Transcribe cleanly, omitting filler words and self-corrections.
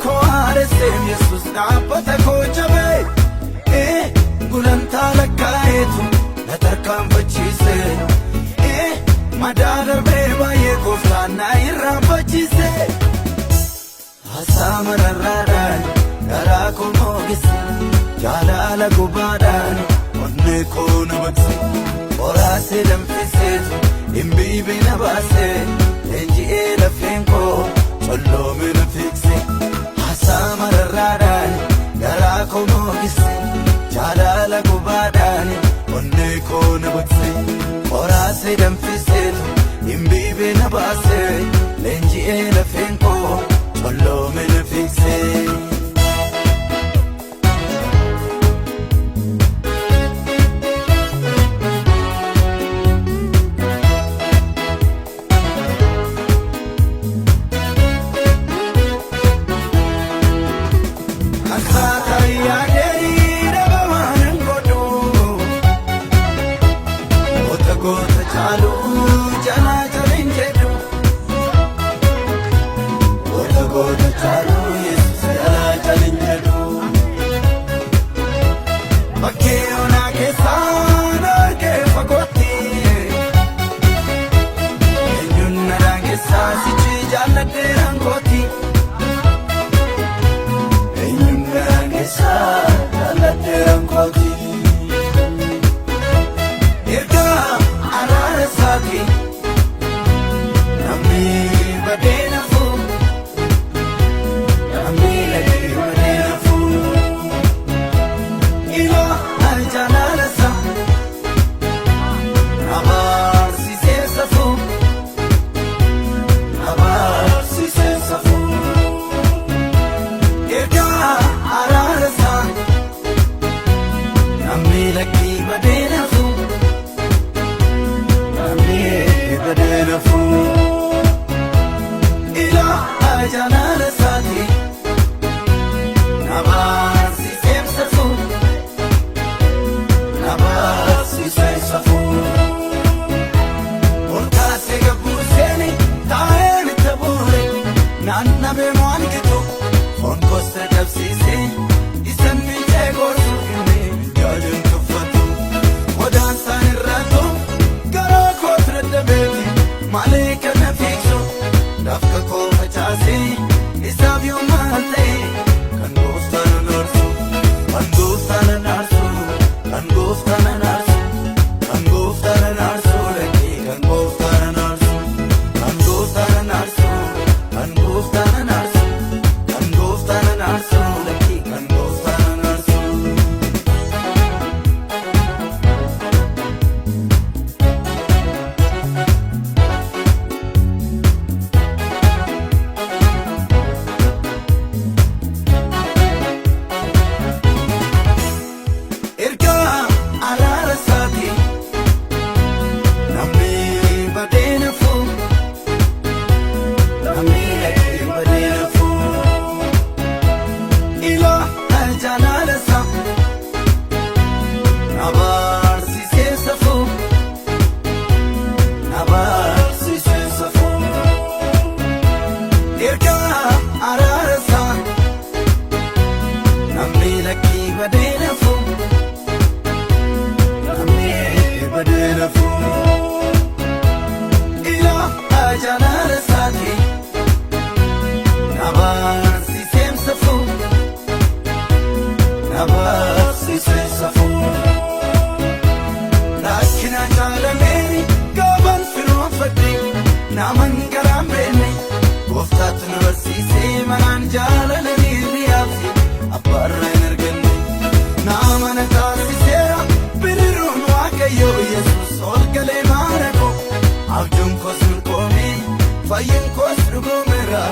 ko aresem Yesus dhaabbata koo jabe gulantaa lakkaa'eetu na tarkaanfachiise madaa darbee baay'ee gooftaan na irraanfachiise haasaa mararraadhaan garaa koo moogesse jaalala gubaadhaan onnee koo na baqse qoraasee danfiseetu dhimbiibii na baase leenji'ee lafeen koo colloome na fiigse haasaa mararraadhaan garaa koo moogesse jaalala gubaadhaan onnee koo na baqse qoraasee danfiseetu dhimbiibii na baase leenji'ee lafeen koo colloome na fiigse. Fayyin kos dhugoomeera